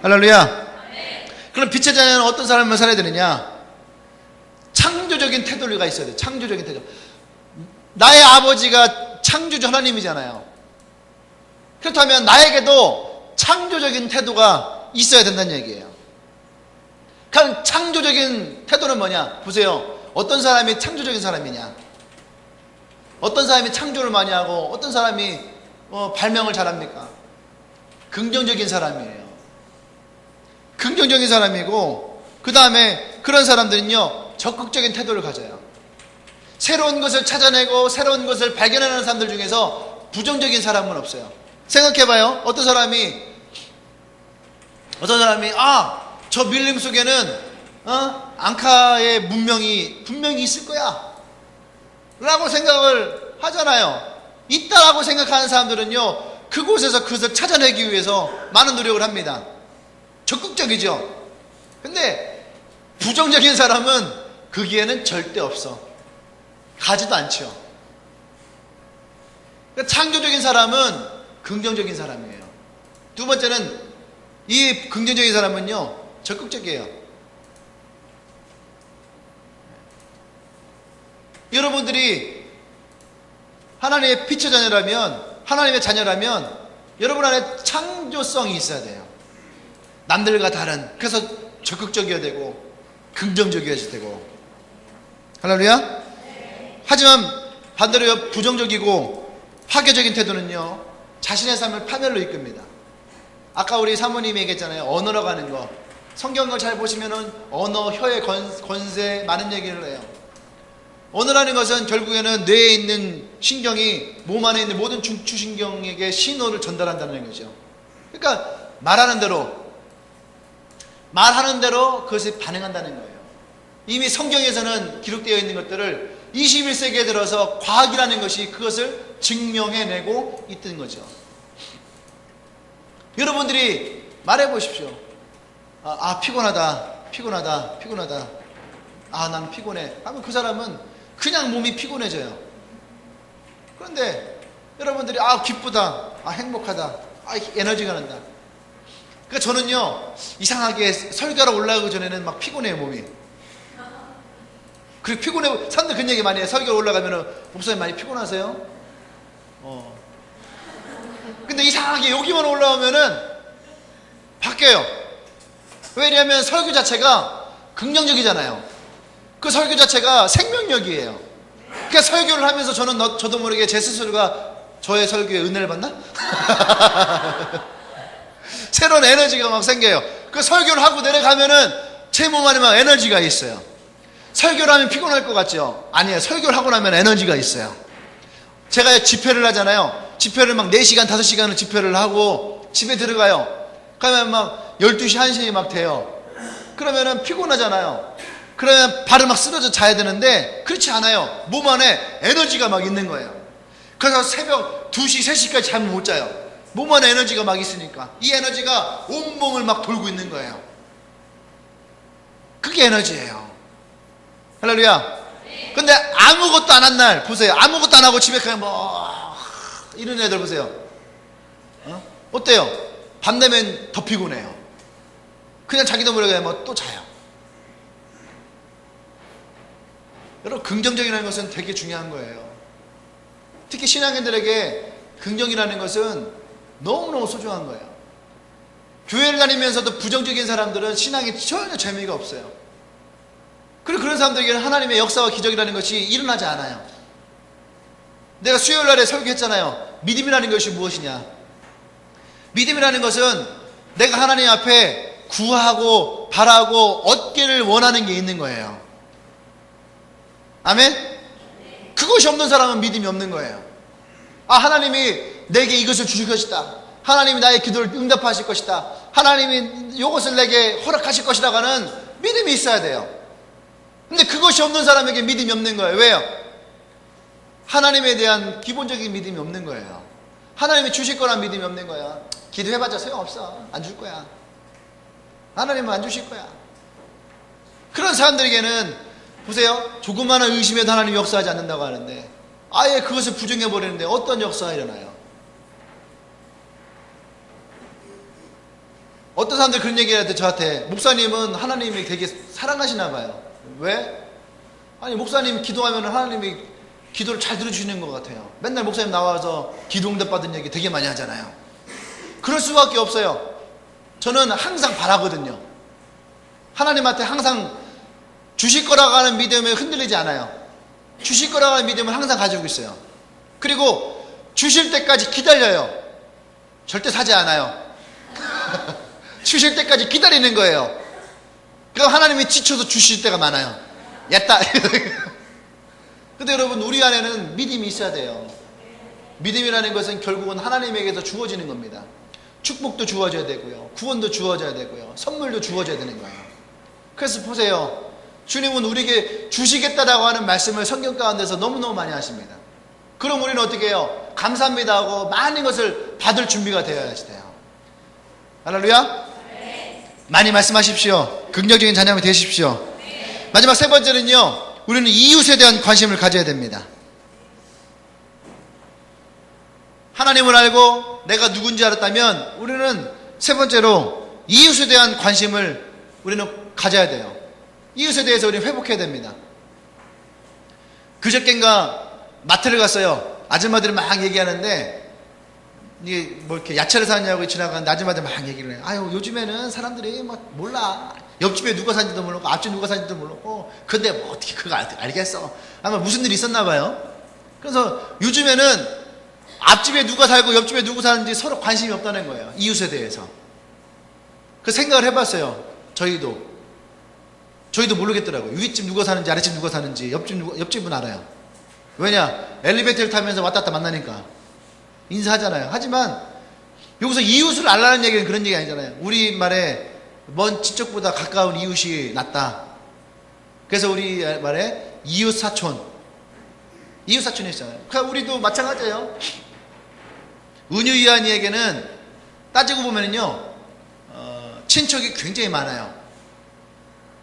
Speaker 1: 할렐루야. 그럼 빛의 자녀는 어떤 삶을 살아야 되느냐? 창조적인 태도가 있어야 돼요. 창조적인 태도. 나의 아버지가 창조주 하나님이잖아요. 그렇다면 나에게도 창조적인 태도가 있어야 된다는 얘기예요. 그럼 창조적인 태도는 뭐냐? 보세요. 어떤 사람이 창조적인 사람이냐? 어떤 사람이 창조를 많이 하고 어떤 사람이 발명을 잘합니까? 긍정적인 사람이에요. 긍정적인 사람이고, 그 다음에 그런 사람들은요 적극적인 태도를 가져요. 새로운 것을 찾아내고 새로운 것을 발견하는 사람들 중에서 부정적인 사람은 없어요. 생각해봐요. 어떤 사람이 저 밀림 속에는 앙카의 문명이 분명히 있을 거야 라고 생각을 하잖아요. 있다라고 생각하는 사람들은요 그곳에서 그것을 찾아내기 위해서 많은 노력을 합니다. 적극적이죠. 근데 부정적인 사람은 거기에는 절대 없어. 가지도 않죠. 그러니까 창조적인 사람은 긍정적인 사람이에요. 두 번째는 이 긍정적인 사람은요 적극적이에요. 여러분들이 하나님의 빛의 자녀라면, 하나님의 자녀라면 여러분 안에 창조성이 있어야 돼요. 남들과 다른. 그래서 적극적이어야 되고 긍정적이어야 되고. 할렐루야. 하지만 반대로 부정적이고 파괴적인 태도는요 자신의 삶을 파멸로 이끕니다. 아까 우리 사모님이 얘기했잖아요. 언어로 가는 거. 성경을 잘 보시면은 언어, 혀의 권세 많은 얘기를 해요. 언어라는 것은 결국에는 뇌에 있는 신경이 몸 안에 있는 모든 중추신경에게 신호를 전달한다는 거죠. 그러니까 말하는 대로 그것이 반응한다는 거예요. 이미 성경에서는 기록되어 있는 것들을 21세기에 들어서 과학이라는 것이 그것을 증명해내고 있던 거죠. 여러분들이 말해보십시오. 피곤하다. 난 피곤해. 하면 그 사람은 그냥 몸이 피곤해져요. 그런데 여러분들이 기쁘다. 행복하다. 에너지가 난다. 그러니까 저는요, 이상하게 설교하러 올라가기 전에는 막 피곤해요, 몸이. 그리고 피곤해, 사람들 그런 얘기 많이 해요. 설교 올라가면은, 목사님 많이 피곤하세요? 근데 이상하게 여기만 올라오면은 바뀌어요. 왜냐하면 설교 자체가 긍정적이잖아요. 그 설교 자체가 생명력이에요. 그러니까 설교를 하면서 저도 모르게 제 스스로가 저의 설교에 은혜를 받나? 새로운 에너지가 막 생겨요. 그 설교를 하고 내려가면은 제 몸 안에 막 에너지가 있어요. 설교를 하면 피곤할 것 같죠? 아니에요. 설교를 하고 나면 에너지가 있어요. 제가 집회를 하잖아요. 집회를 막 4시간, 5시간을 집회를 하고 집에 들어가요. 그러면 막 12시, 1시 막 돼요. 그러면은 피곤하잖아요. 그러면 바로 막 쓰러져 자야 되는데 그렇지 않아요. 몸 안에 에너지가 막 있는 거예요. 그래서 새벽 2시, 3시까지 잠을 못 자요. 몸 안에 에너지가 막 있으니까. 이 에너지가 온몸을 막 돌고 있는 거예요. 그게 에너지예요. 할렐루야. 근데 아무것도 안 한 날 보세요. 아무것도 안 하고 집에 그냥 이런 애들 보세요. 어때요? 밤 되면 더 피곤해요. 그냥 자기도 모르게 또 자요. 여러분, 긍정적이라는 것은 되게 중요한 거예요. 특히 신앙인들에게 긍정이라는 것은 너무너무 소중한 거예요. 교회를 다니면서도 부정적인 사람들은 신앙에 전혀 재미가 없어요. 그리고 그런 사람들에게는 하나님의 역사와 기적이라는 것이 일어나지 않아요. 내가 수요일 날에 설교했잖아요. 믿음이라는 것이 무엇이냐? 믿음이라는 것은 내가 하나님 앞에 구하고 바라고 얻기를 원하는 게 있는 거예요. 아멘? 그것이 없는 사람은 믿음이 없는 거예요. 하나님이 내게 이것을 주실 것이다. 하나님이 나의 기도를 응답하실 것이다. 하나님이 이것을 내게 허락하실 것이라고 하는 믿음이 있어야 돼요. 근데 그것이 없는 사람에게 믿음이 없는 거예요. 왜요? 하나님에 대한 기본적인 믿음이 없는 거예요. 하나님이 주실 거란 믿음이 없는 거야. 기도해봤자 소용없어. 안 줄 거야. 하나님은 안 주실 거야. 그런 사람들에게는 보세요. 조그마한 의심에도 하나님이 역사하지 않는다고 하는데 아예 그것을 부정해버리는데 어떤 역사가 일어나요? 어떤 사람들 그런 얘기를 할 때 저한테 목사님은 하나님이 되게 사랑하시나 봐요. 왜? 아니 목사님 기도하면 하나님이 기도를 잘 들어주시는 것 같아요. 맨날 목사님 나와서 기도 응답 받은 얘기 되게 많이 하잖아요. 그럴 수밖에 없어요. 저는 항상 바라거든요. 하나님한테 항상 주실 거라고 하는 믿음에 흔들리지 않아요. 주실 거라고 하는 믿음을 항상 가지고 있어요. 그리고 주실 때까지 기다려요. 절대 사지 않아요. 주실 때까지 기다리는 거예요. 그럼 하나님이 지쳐서 주실 때가 많아요. 였다. 근데 여러분, 우리 안에는 믿음이 있어야 돼요. 믿음이라는 것은 결국은 하나님에게서 주어지는 겁니다. 축복도 주어져야 되고요. 구원도 주어져야 되고요. 선물도 주어져야 되는 거예요. 그래서 보세요. 주님은 우리에게 주시겠다라고 하는 말씀을 성경 가운데서 너무너무 많이 하십니다. 그럼 우리는 어떻게 해요? 감사합니다 하고 많은 것을 받을 준비가 되어야지 돼요. 할렐루야? 네. 많이 말씀하십시오. 긍정적인 자녀가 되십시오. 네. 마지막 세 번째는요, 우리는 이웃에 대한 관심을 가져야 됩니다. 하나님을 알고 내가 누군지 알았다면 우리는 세 번째로 이웃에 대한 관심을 우리는 가져야 돼요. 이웃에 대해서 우리는 회복해야 됩니다. 그저껜가 마트를 갔어요. 아줌마들이 막 얘기하는데 이게 뭐 이렇게 야채를 사냐고 지나가는 아줌마들 막 얘기를 해요. 아유, 요즘에는 사람들이 막 몰라. 옆집에 누가 사는지도 모르고 앞집에 누가 사는지도 모르고 근데 뭐 어떻게 그거 알겠어. 아마 무슨 일이 있었나 봐요. 그래서 요즘에는 앞집에 누가 살고 옆집에 누구 사는지 서로 관심이 없다는 거예요. 이웃에 대해서. 그 생각을 해봤어요. 저희도 저희도 모르겠더라고요. 윗집 누가 사는지 아랫집 누가 사는지 옆집은 알아요. 왜냐? 엘리베이터를 타면서 왔다 갔다 만나니까 인사하잖아요. 하지만 여기서 이웃을 알라는 얘기는 그런 얘기 아니잖아요. 우리말에 먼 친척보다 가까운 이웃이 낫다. 그래서 우리말에 이웃사촌이 있잖아요. 그러니까 우리도 마찬가지예요. 은유이한이에게는 따지고 보면은요, 친척이 굉장히 많아요.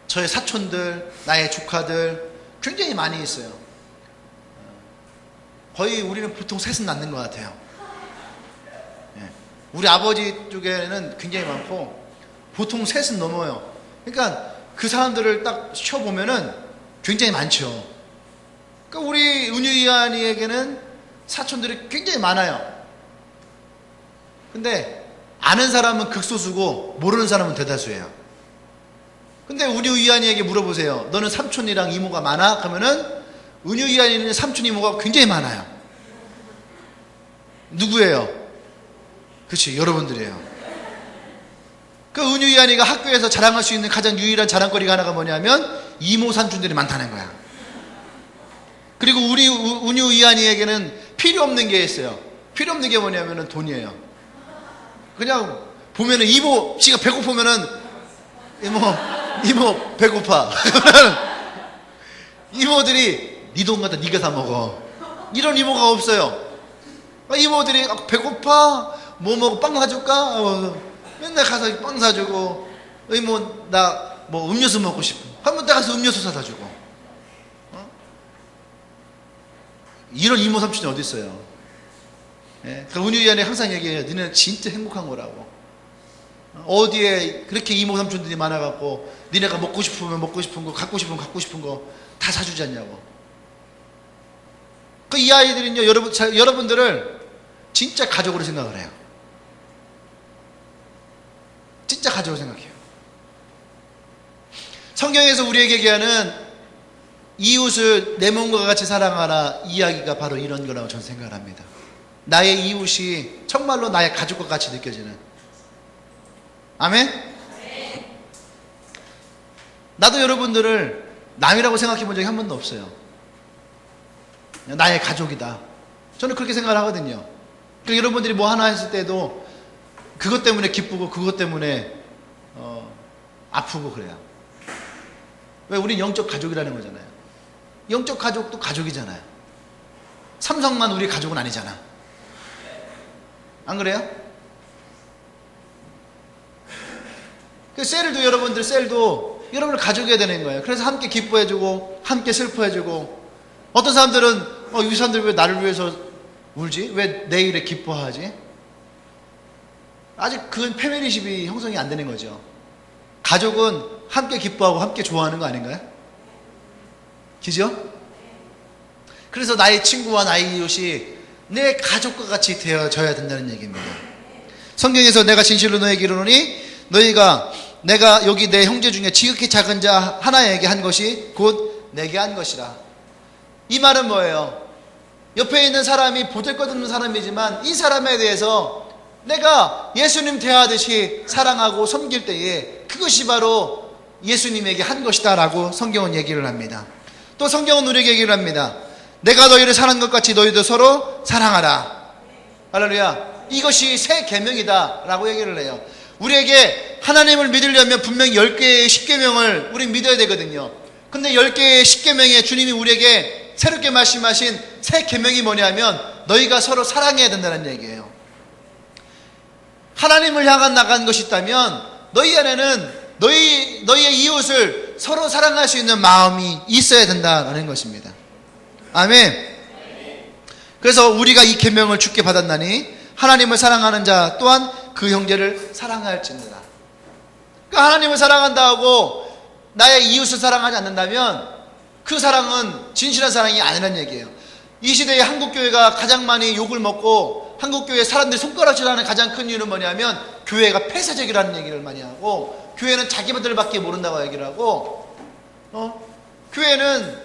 Speaker 1: 저의 사촌들, 나의 조카들 굉장히 많이 있어요. 거의 우리는 보통 셋은 낳는 것 같아요. 우리 아버지 쪽에는 굉장히 많고 보통 셋은 넘어요. 그러니까 그 사람들을 딱 쉬어보면은 굉장히 많죠. 그러니까 우리 은유이한이에게는 사촌들이 굉장히 많아요. 근데 아는 사람은 극소수고 모르는 사람은 대다수예요. 근데 은유이한이에게 물어보세요. 너는 삼촌이랑 이모가 많아? 그러면은 은유이한이는 삼촌 이모가 굉장히 많아요. 누구예요? 그치, 여러분들이에요. 그 은유이한이가 학교에서 자랑할 수 있는 가장 유일한 자랑거리가 하나가 뭐냐면 이모 삼촌들이 많다는 거야. 그리고 우리 은유이한이에게는 필요 없는 게 있어요. 필요 없는 게 뭐냐면은 돈이에요. 그냥 보면은 이모 씨가 배고프면은 이모 배고파. 이모들이 네 돈 갖다 네가 사 먹어. 이런 이모가 없어요. 이모들이 배고파? 뭐 먹어? 빵 사줄까? 맨날 가서 빵 사주고, 이모 나 뭐 음료수 먹고 싶어. 한번 딱 가서 음료수 사다 주고. 이런 이모 삼촌이 어디 있어요? 예? 그 은유이한이 항상 얘기해요. 너네는 진짜 행복한 거라고. 어디에 그렇게 이모 삼촌들이 많아갖고 니네가 먹고 싶으면 먹고 싶은 거, 갖고 싶으면 갖고 싶은 거 다 사주지 않냐고. 그 이 아이들은요, 여러분들을 진짜 가족으로 생각을 해요. 진짜 가족으로 생각해요. 성경에서 우리에게 얘기하는 이웃을 내 몸과 같이 사랑하라 이야기가 바로 이런 거라고 저는 생각을 합니다. 나의 이웃이 정말로 나의 가족과 같이 느껴지는. 아멘? 나도 여러분들을 남이라고 생각해 본 적이 한 번도 없어요. 나의 가족이다. 저는 그렇게 생각을 하거든요. 그러니까 여러분들이 뭐 하나 했을 때도 그것 때문에 기쁘고 그것 때문에 아프고 그래요. 왜? 우린 영적 가족이라는 거잖아요. 영적 가족도 가족이잖아요. 삼성만 우리 가족은 아니잖아. 안 그래요? 그 셀도 여러분을 가족이어야 되는 거예요. 그래서 함께 기뻐해주고 함께 슬퍼해주고. 어떤 사람들은 이 사람들 왜 나를 위해서 울지? 왜 내일에 기뻐하지? 아직 그건 패밀리십이 형성이 안 되는 거죠. 가족은 함께 기뻐하고 함께 좋아하는 거 아닌가요? 그죠? 그래서 나의 친구와 나의 이웃이 내 가족과 같이 되어져야 된다는 얘기입니다. 성경에서 내가 진실로 너에게 이르노니 내가 여기 내 형제 중에 지극히 작은 자 하나에게 한 것이 곧 내게 한 것이라. 이 말은 뭐예요? 옆에 있는 사람이 보잘것없는 사람이지만 이 사람에 대해서 내가 예수님 대하듯이 사랑하고 섬길 때에 그것이 바로 예수님에게 한 것이다 라고 성경은 얘기를 합니다. 또 성경은 우리에게 얘기를 합니다. 내가 너희를 사랑한 것 같이 너희도 서로 사랑하라. 할렐루야. 이것이 새 계명이다 라고 얘기를 해요. 우리에게 하나님을 믿으려면 분명히 10개의 십계명을 우리 믿어야 되거든요. 근데 10개의 십계명에 주님이 우리에게 새롭게 말씀하신 새 계명이 뭐냐면 너희가 서로 사랑해야 된다는 얘기예요. 하나님을 향한 나간 것이 있다면 너희 안에는 너희의 이웃을 서로 사랑할 수 있는 마음이 있어야 된다는 것입니다. 아멘. 그래서 우리가 이 계명을 주께 받았나니 하나님을 사랑하는 자 또한 그 형제를 사랑할지니라. 그러니까 하나님을 사랑한다 하고 나의 이웃을 사랑하지 않는다면 그 사랑은 진실한 사랑이 아니라는 얘기예요. 이 시대에 한국교회가 가장 많이 욕을 먹고 한국교회 사람들이 손가락질하는 가장 큰 이유는 뭐냐면 교회가 폐쇄적이라는 얘기를 많이 하고 교회는 자기들밖에 모른다고 얘기를 하고 교회는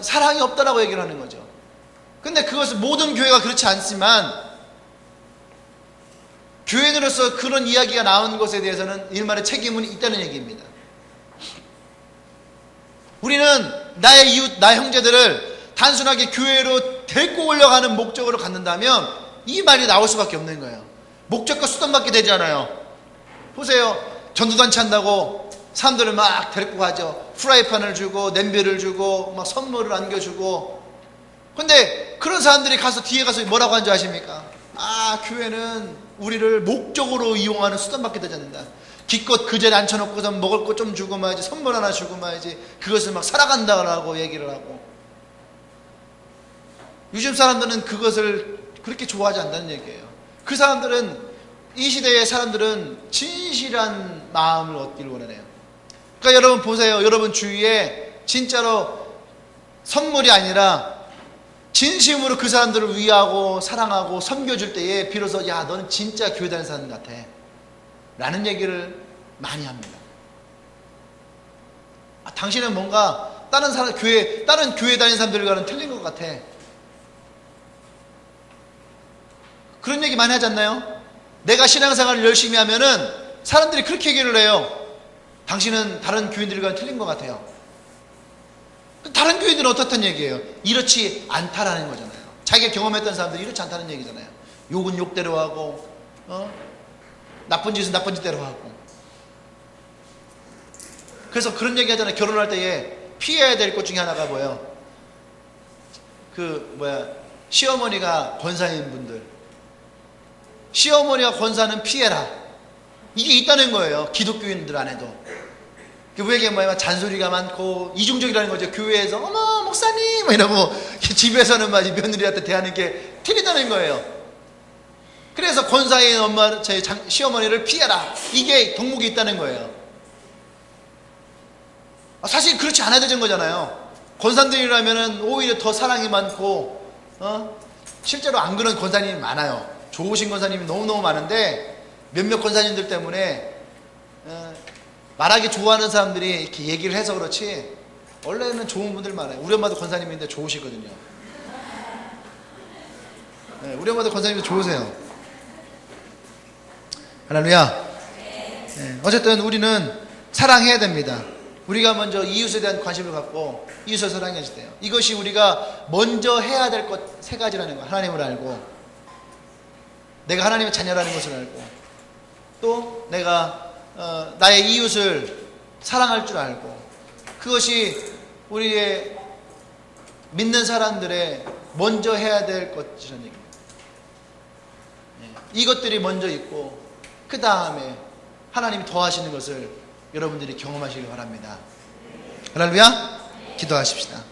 Speaker 1: 사랑이 없다라고 얘기를 하는 거죠. 근데 그것은 모든 교회가 그렇지 않지만 교회인으로서 그런 이야기가 나온 것에 대해서는 일말의 책임은 있다는 얘기입니다. 우리는 나의 이웃, 나의 형제들을 단순하게 교회로 데리고 올려가는 목적으로 갖는다면 이 말이 나올 수밖에 없는 거예요. 목적과 수단밖에 되잖아요. 보세요. 전도단체 한다고 사람들을 막 데리고 가죠. 프라이팬을 주고 냄비를 주고 막 선물을 안겨주고. 근데 그런 사람들이 가서 뒤에 가서 뭐라고 하는 줄 아십니까? 아, 교회는 우리를 목적으로 이용하는 수단밖에 되지 않는다. 기껏 그 자리에 앉혀놓고서 먹을 거 좀 주고 말이지, 선물 하나 주고 말이지, 그것을 막 살아간다고 얘기를 하고. 요즘 사람들은 그것을 그렇게 좋아하지 않는다는 얘기예요. 그 사람들은, 이 시대의 사람들은 진실한 마음을 얻기를 원하네요. 그러니까 여러분 보세요. 여러분 주위에 진짜로 선물이 아니라 진심으로 그 사람들을 위하고 사랑하고 섬겨줄 때에 비로소 야, 너는 진짜 교회 다니는 사람 같아 라는 얘기를 많이 합니다. 아, 당신은 뭔가 다른 교회 다니는 사람들과는 틀린 것 같아. 그런 얘기 많이 하지 않나요? 내가 신앙생활을 열심히 하면은 사람들이 그렇게 얘기를 해요. 당신은 다른 교인들과는 틀린 것 같아요. 다른 교인들은 어떻단 얘기예요? 이렇지 않다라는 거잖아요. 자기가 경험했던 사람들이 이렇지 않다는 얘기잖아요. 욕은 욕대로 하고, 나쁜 짓은 나쁜 짓대로 하고. 그래서 그런 얘기 하잖아요. 결혼할 때에 피해야 될 것 중에 하나가 뭐예요? 시어머니가 권사인 분들. 시어머니가 권사는 피해라. 이게 있다는 거예요. 기독교인들 안에도. 그게 뭐냐면 잔소리가 많고 이중적이라는 거죠. 교회에서 어머 목사님 이러고 집에서는 막 며느리한테 대하는 게 틀리다는 거예요. 그래서 권사인 엄마, 제 시어머니를 피해라. 이게 덕목이 있다는 거예요. 사실 그렇지 않아야 되는 거잖아요. 권사님들이라면 오히려 더 사랑이 많고, 실제로 안 그런 권사님이 많아요. 좋으신 권사님이 너무너무 많은데 몇몇 권사님들 때문에 말하기 좋아하는 사람들이 이렇게 얘기를 해서 그렇지 원래는 좋은 분들 많아요. 우리 엄마도 권사님인데 좋으시거든요. 네, 우리 엄마도 권사님도 좋으세요. 할렐루야. 네, 어쨌든 우리는 사랑해야 됩니다. 우리가 먼저 이웃에 대한 관심을 갖고 이웃을 사랑해야 돼요. 이것이 우리가 먼저 해야 될 것 세 가지라는 거예요. 하나님을 알고, 내가 하나님의 자녀라는 것을 알고, 또 내가 나의 이웃을 사랑할 줄 알고, 그것이 우리의 믿는 사람들의 먼저 해야 될 것이라는 얘기입니다. 이것들이 먼저 있고 그 다음에 하나님이 더하시는 것을 여러분들이 경험하시길 바랍니다. 할렐루야. 기도하십시다.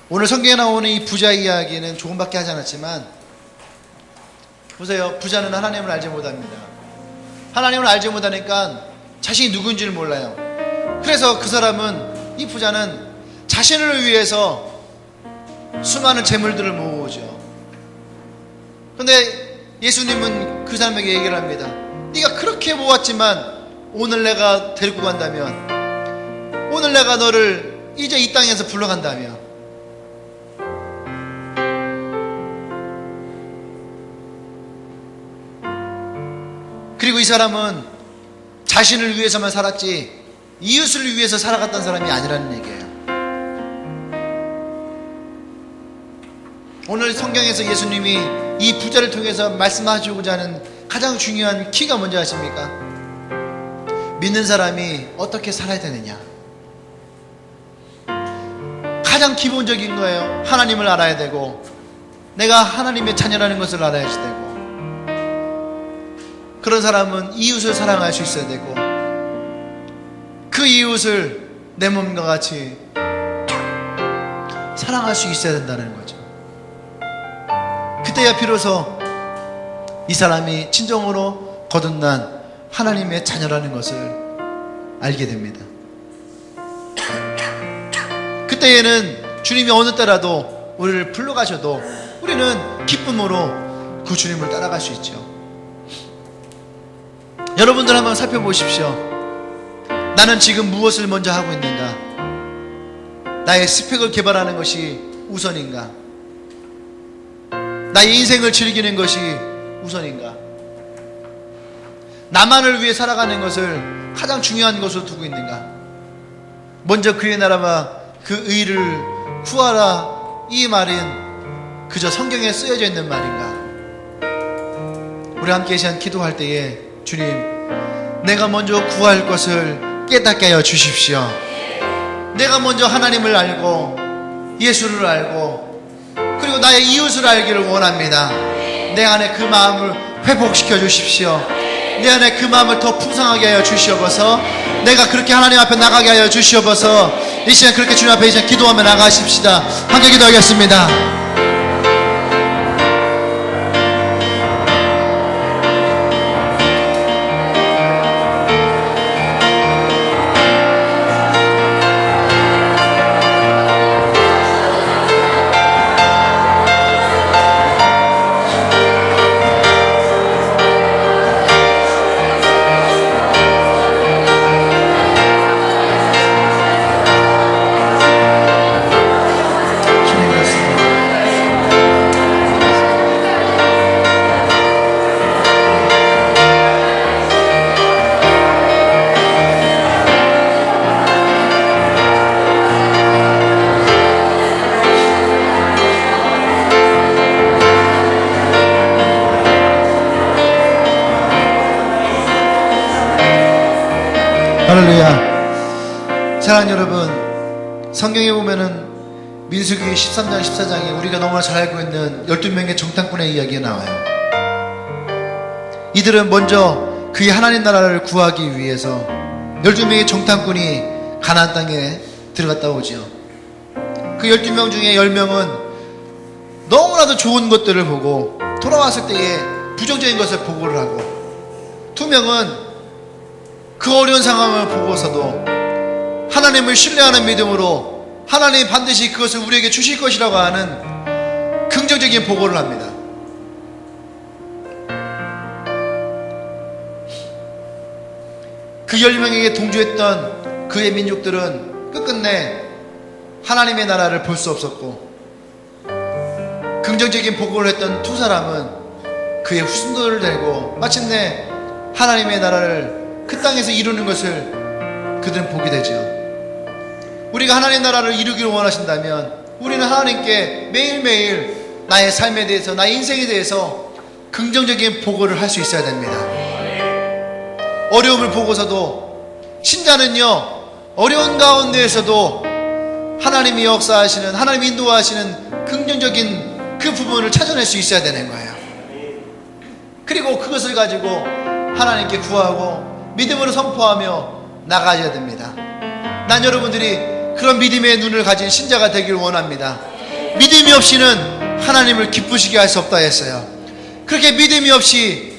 Speaker 1: 오늘 성경에 나오는 이 부자 이야기는 조금밖에 하지 않았지만, 보세요. 부자는 하나님을 알지 못합니다. 하나님을 알지 못하니까 자신이 누구인지를 몰라요. 그래서 그 사람은, 이 부자는 자신을 위해서 수많은 재물들을 모으죠. 그런데 예수님은 그 사람에게 얘기를 합니다. 네가 그렇게 모았지만 오늘 내가 데리고 간다면, 오늘 내가 너를 이제 이 땅에서 불러간다면, 그리고 이 사람은 자신을 위해서만 살았지 이웃을 위해서 살아갔던 사람이 아니라는 얘기예요. 오늘 성경에서 예수님이 이 부자를 통해서 말씀하시고자 하는 가장 중요한 키가 뭔지 아십니까? 믿는 사람이 어떻게 살아야 되느냐. 가장 기본적인 거예요. 하나님을 알아야 되고, 내가 하나님의 자녀라는 것을 알아야지 되고, 그런 사람은 이웃을 사랑할 수 있어야 되고, 그 이웃을 내 몸과 같이 사랑할 수 있어야 된다는 거죠. 그때야 비로소 이 사람이 진정으로 거듭난 하나님의 자녀라는 것을 알게 됩니다. 그때에는 주님이 어느 때라도 우리를 불러가셔도 우리는 기쁨으로 그 주님을 따라갈 수 있죠. 여러분들 한번 살펴보십시오. 나는 지금 무엇을 먼저 하고 있는가? 나의 스펙을 개발하는 것이 우선인가? 나의 인생을 즐기는 것이 우선인가? 나만을 위해 살아가는 것을 가장 중요한 것으로 두고 있는가? 먼저 그의 나라와 그 의를 구하라, 이 말은 그저 성경에 쓰여져 있는 말인가? 우리 함께 시간 기도할 때에 주님, 내가 먼저 구할 것을 깨닫게 하여 주십시오. 내가 먼저 하나님을 알고 예수를 알고 그리고 나의 이웃을 알기를 원합니다. 내 안에 그 마음을 회복시켜 주십시오. 내 안에 그 마음을 더 풍성하게 하여 주시옵소서. 내가 그렇게 하나님 앞에 나가게 하여 주시옵소서. 이 시간 그렇게 주님 앞에 이제 기도하며 나가십시다. 함께 기도하겠습니다. 할렐루야. 사랑하는 여러분, 성경에 보면은 민수기 13장 14장에 우리가 너무나 잘 알고 있는 12명의 정탐꾼의 이야기가 나와요. 이들은 먼저 그의 하나님 나라를 구하기 위해서 12명의 정탐꾼이 가나안 땅에 들어갔다 오지요. 그 12명 중에 10명은 너무나도 좋은 것들을 보고 돌아왔을 때에 부정적인 것을 보고를 하고, 2명은 그 어려운 상황을 보고서도 하나님을 신뢰하는 믿음으로 하나님이 반드시 그것을 우리에게 주실 것이라고 하는 긍정적인 보고를 합니다. 그 10명에게 동조했던 그의 민족들은 끝끝내 하나님의 나라를 볼 수 없었고, 긍정적인 보고를 했던 2사람은 그의 후손들을 데리고 마침내 하나님의 나라를 그 땅에서 이루는 것을 그들은 보게 되죠. 우리가 하나님의 나라를 이루기를 원하신다면 우리는 하나님께 매일매일 나의 삶에 대해서, 나의 인생에 대해서 긍정적인 보고를 할 수 있어야 됩니다. 어려움을 보고서도, 신자는요, 어려운 가운데에서도 하나님이 역사하시는, 하나님이 인도하시는 긍정적인 그 부분을 찾아낼 수 있어야 되는 거예요. 그리고 그것을 가지고 하나님께 구하고 믿음으로 선포하며 나가야 됩니다. 난 여러분들이 그런 믿음의 눈을 가진 신자가 되길 원합니다. 믿음이 없이는 하나님을 기쁘시게 할 수 없다 했어요. 그렇게 믿음이 없이는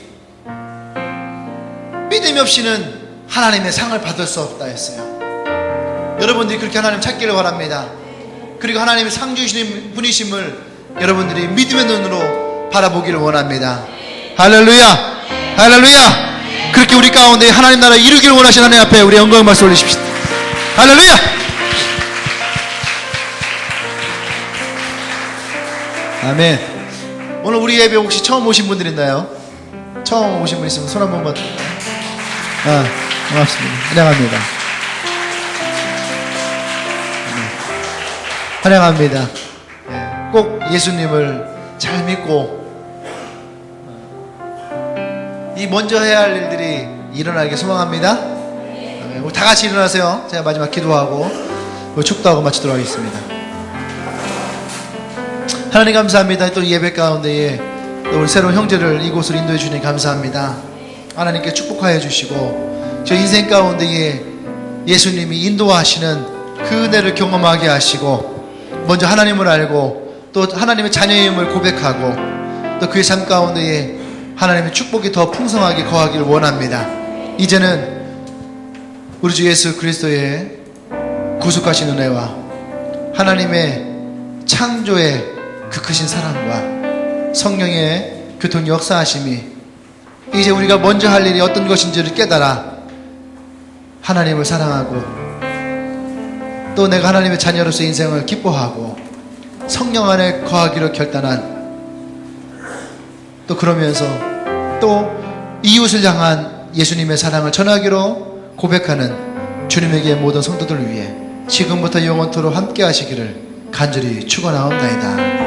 Speaker 1: 하나님의 상을 받을 수 없다 했어요. 여러분들이 그렇게 하나님 찾기를 바랍니다. 그리고 하나님의 상 주시는 분이심을 여러분들이 믿음의 눈으로 바라보기를 원합니다. 할렐루야! 할렐루야! 그렇게 우리 가운데 하나님 나라 이루기를 원하시는 하나님 앞에 우리 영광의 말씀 올리십시다. 할렐루야! 아멘. 오늘 우리 예배 혹시 처음 오신 분들 있나요? 처음 오신 분 있으면 손 한 번만. 반갑습니다. 환영합니다. 환영합니다. 꼭 예수님을 잘 믿고 이 먼저 해야 할 일들이 일어나게 소망합니다. 우리 다 같이 일어나세요. 제가 마지막 기도하고 축도하고 마치도록 하겠습니다. 하나님 감사합니다. 또 예배 가운데에 또 우리 새로운 형제를 이곳으로 인도해 주니 감사합니다. 하나님께 축복하여 주시고 저 인생 가운데에 예수님이 인도하시는 그 은혜를 경험하게 하시고, 먼저 하나님을 알고 또 하나님의 자녀임을 고백하고 또 그의 삶 가운데에 하나님의 축복이 더 풍성하게 거하기를 원합니다. 이제는 우리 주 예수 그리스도의 구속하신 은혜와 하나님의 창조의 그 크신 사랑과 성령의 교통 역사하심이 이제 우리가 먼저 할 일이 어떤 것인지를 깨달아 하나님을 사랑하고 또 내가 하나님의 자녀로서 인생을 기뻐하고 성령 안에 거하기로 결단한, 또 그러면서 또 이웃을 향한 예수님의 사랑을 전하기로 고백하는 주님에게 모든 성도들을 위해 지금부터 영원토록 함께 하시기를 간절히 축원하옵나이다.